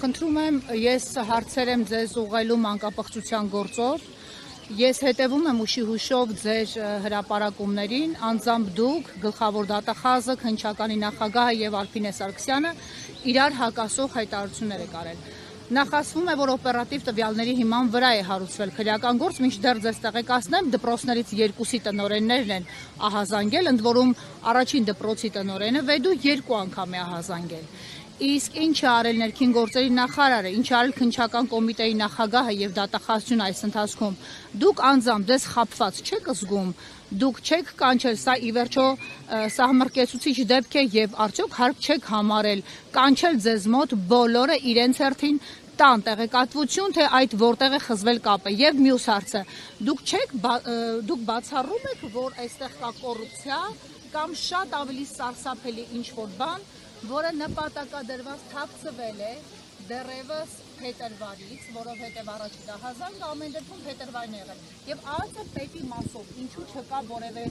Խնդրում եմ, ես հարցեր եմ ձեզ ուղղելու մանկապղծության գործով։ Ես հետևում եմ ուշի հուշով ձեր հրապարակումներին, անձամբ դուք, գլխավոր դատախազը, քննչականի նախագահը եւ Արփինե Սարգսյանը իրար հակասող հայտարարություններ եք արել։ Նախասվում է, որ օպերատիվ տվյալների հիման վրա է հարուցվել քրեական գործ, մինչդեռ ձեզ տեղեկացնեմ, դպրոցներից 2-ի տնօրեններն են ահազանգել, ընդ որում առաջին դպրոցի տնօրենը Վեդու 2 անգամ է ահազանգել։ Իսկ ինչ է արել ներքին գործերի նախարարը, ինչ է արել քննչական կոմիտեի նախագահը եւ դատախազությունը այս ընթացքում, դուք անձամբ ձեզ խաբված չեք զգում, դուք չեք կանչել, սա ի վերջո սահմռկեցուցիչ դեպք է եւ արդյոք հարկ չեք համարել կանչել ձեզ մոտ բոլորը իրենց հերթին տան տեղեկատվություն, թե այդ որտեղ է խզվել կապը։ Եվ մյուս հարցը, դուք բացառում եք, որ այստեղ կա կոռուպցիա կամ շատ ավելի սարսափելի ինչ-որ բան, որը նպատակադրված թաքցվել է դեռևս փետրվարից, որովհետև առաջին ահազանգը ամեն դեպքում փետրվարին է եղել։ Եվ ԱԱԾ պետի մասով ինչու չկա որևէ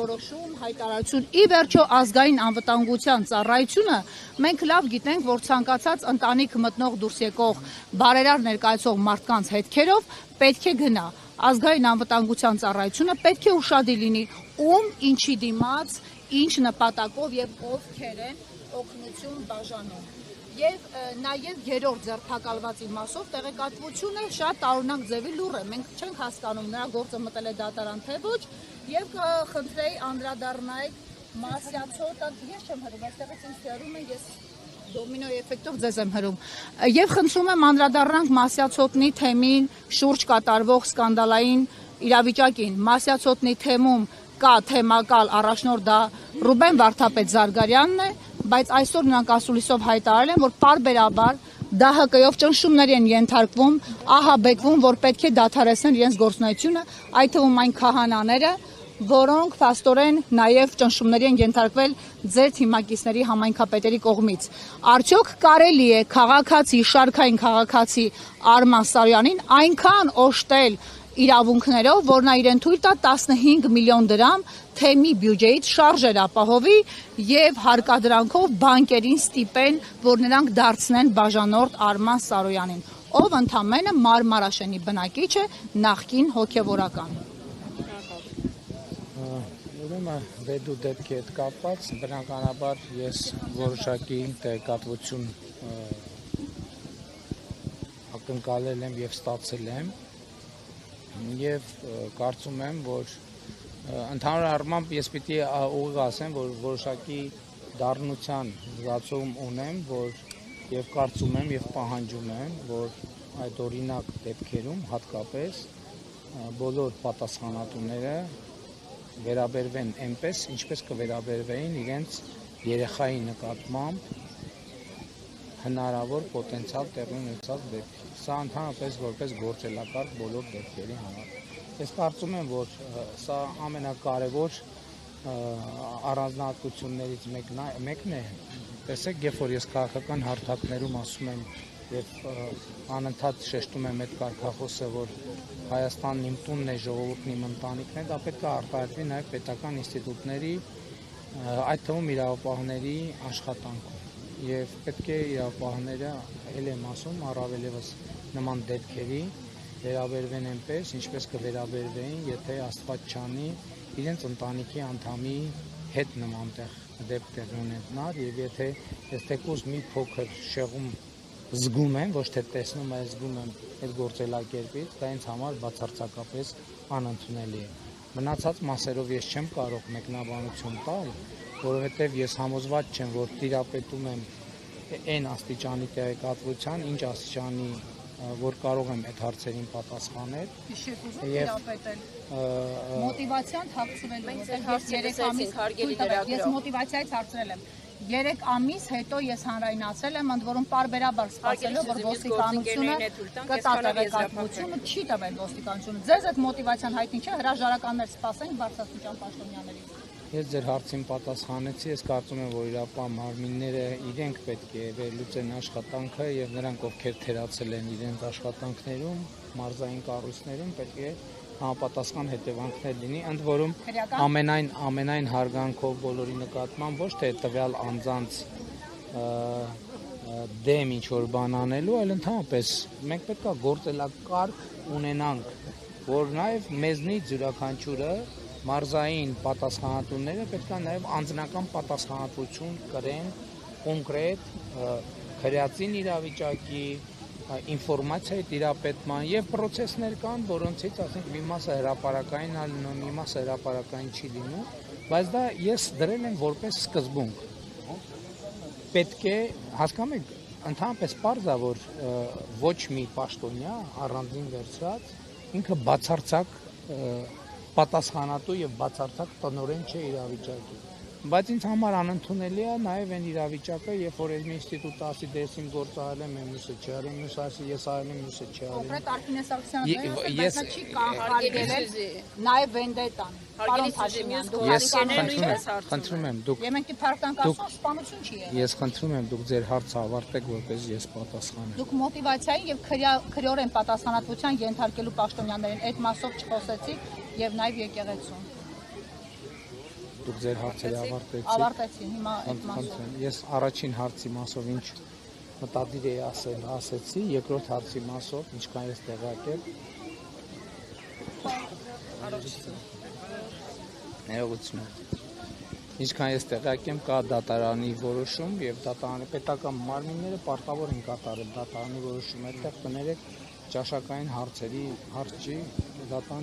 որոշում, հայտարարություն։ Ի վերջո ազգային անվտանգության ծառայությունը մենք լավ գիտենք, որ ցանկացած ընտանիք մտնող դուրս եկող բարերար ներկայացող մարդկանց հետքերով պետք է գնա։ Ազգային անվտանգության ծառայությունը պետք է ուշադիր լինի, ում ինչի դիմաց, ինչ նպատակով եւ ովքեր են օգնություն բաժանում։ Եվ նաև երրորդ ձերբակալվածի մասով տեղեկատվությունը շատ տարօրինակ ձևի լուռ է։ Մենք չենք հասկանում նրա գործը մտել է դատարան թե ոչ, եւ կխնդրեի անդրադառնալ Մասյացոտը, ես չեմ հրում, այստեղից ինձ հրում են, ես դոմինոյի էֆեկտով ձեզ եմ հրում։ Եվ խնդրում եմ անդրադառնանք Մասյացոտնի թեմին շուրջ կատարվող սկանդալային իրավիճակին։ Մասյացոտնի թեմում կա թեմակալ առաջնորդ դա Ռուբեն Վարդապետ Զարգարյանն է, բայց այսօր նրանք ասուլիսով հայտարարել են, որ պարբերաբար ԴՀԿ-ով ճնշումների են ենթարկվում, ահաբեկվում, որ պետք է դադարեցնեն իրենց գործունեությունը, այդ թվում այն քահանաները, որոնք փաստորեն նաև ճնշումների են ենթարկվել ձեր թիմակիցների համայնքապետերի կողմից։ Արդյոք կարելի է քաղաքացի, շարքային քաղաքացի Արման Սարոյանին այնքան օժտել իրավունքներով, որ նա իրեն թույլ տա 15 միլիոն դրամ թեմի բյուջեից շարժեր ապահովի եւ հարկադրանքով բանկերին ստիպեն, որ նրանք դարձնեն բաժանորդ Արման Սարոյանին, ով ընդամենը Մարմարաշենի բնակիչ է, նախկին հոգեվորական։ Ուրեմն Վեդու դեպքի հետ կապված բնականաբար ես որոշակի տեղեկատվություն ակնկալել եմ եւ ստացել եմ եւ կարծում եմ, որ ընդհանուր առմամբ ես պիտի ուղիղ ասեմ, որ որոշակի դառնության զգացում ունեմ, որ եւ կարծում եմ եւ պահանջում եմ, որ այդ օրինակ դեպքերում հատկապես բոլոր պատասխանատուները վերաբերվեն այնպես, ինչպես կվերաբերվեին իրենց երեխայի նկատմամբ հնարավոր պոտենցիալ տեղի ունեցած դեպքի։ Սա ընդհանրապես որպես գործելակարգ բոլոր դեպքերի համար։ Ես կարծում եմ, որ սա ամենակարևոր առանձնահատկություններից մեկն է։ Տեսեք, երբ որ ես քաղաքական հարթակներում ասում եմ եւ անընդհատ շեշտում եմ այդ կարգախոսը, որ Հայաստանն իմ տունն է, ժողովուրդն իմ ընտանիքն է, դա պետք է արտահայտվի նաեւ պետական ինստիտուտների, այդ թվում իրավապահների աշխատանքում։ Եվ պետք է իրավապահները, ել եմ ասում, առավել եւս նման դեպքերի վերաբերվեն այնպես, ինչպես կվերաբերվեին, եթե Աստված չանի, իրենց ընտանիքի անդամի հետ նման դեպք ունենար, եւ եթե ես թեկուզ մի փոքր շեղում զգում եմ, ոչ թե տեսնում, այլ զգում եմ այդ գործելակերպից, դա ինձ համար բացարձակապես անընդունելի է։ Մնացած մասերով ես չեմ կարող մեկնաբանություն տալ, որովհետև ես համոզված չեմ, որ տիրապետում եմ այն աստիճանի տեղեկատվության, ինչ աստիճանի, որ կարող եմ այդ հարցերին պատասխանել։ Իշեք ուզում տիրապետել։ Մոտիվացիան թաքցվել է, ես մոտիվացիայից հարցրել եմ։ 3 ամիս հետո ես հանրայնացել եմ, ընդ որում պարբերաբար սպասելով, որ ոստիկանությունը կտա տեղեկատվությունը, չի տվել ոստիկանությունը։ Ձեզ այդ մոտիվացիան հայտնի չէ, հրաժարականներ սպասենք բարձրաստիճան պաշտոնյաներից։ Ես ձեր հարցին պատասխանեցի, ես կարծում եմ, որ իրապահ մարմինները իրենք պետք է վերլուծեն աշխատանքը եւ նրանք, ովքեր թերացել են իրենց աշխատանքներում, մարզային կառույցներում, պետք է համապատասխան հետևանքներ լինի, ընդ որում ամենայն հարգանքով բոլորի նկատմամբ ոչ թե տվյալ անձանց դեմ ինչ որ բան անելու, այլ ընդհանրապես մենք պետք է գործելակարգ ունենանք, որ նաև մեզնից յուրաքանչյուրը մարզային պատասխանատուները պետք է նաև անձնական պատասխանատվություն կրեն կոնկրետ քրեածին իրավիճակի, ինֆորմացիայի տիրապետման եւ պրոցեսներ կան, որոնցից ասենք մի մասը հրապարակային է լինում, մի մասը հրապարակային չի լինում, բայց դա ես դրել եմ որպես սկզբունք։ Պետք է հասկանում եք, ընդհանրապես պարզ է, որ ոչ մի պաշտոնյա առանձին վերցրած ինքը բացարձակ պատասխանատու եւ բացարձակ տնօրեն չէ իրավիճակի, բայց ինձ համար անընդունելի է նաեւ այն իրավիճակը, երբ որ այս ինստիտուտը ասի դες իմ գործը արել եմ, մյուսը չի արել, մյուսը ասի ես արել եմ, մյուսը չի արել։ Կոնկրետ Արքինե Սարգսյանը բայց նա չի կանխարգելել նաեւ վենդետան։ Պարոն Փաշինյան, դուք խնդրում եմ, դուք Եվ մենք իբրական ասում սպանություն չի եղել։ Ես խնդրում եմ դուք ձեր հարցը ավարտեք, որպես ես պատասխանեմ։ Դուք մոտիվացիայի եւ քրեորեն պատասխանատվության ենթարկելու պաշտոնյաներին այդ մասով չխոսեցիք եւ նաեւ եկեղեցուն։ Դուք ձեր հարցերը ավարտեցիք։ Ավարտեցին, հիմա այդ մասով։ Ես առաջին հարցի մասով ինչ մտադիր էի ասել, ասեցի, երկրորդ հարցի մասով ինչքան ես տեղյակ եմ։ Ինչքան ես տեղյակ եմ, կա դատարանի որոշում եւ դատարանի պետական մարմինները պարտավոր են կատարել դատարանի որոշումը, այդտեղ կներեք ճաշակային հարցերի հարց չի դատարանի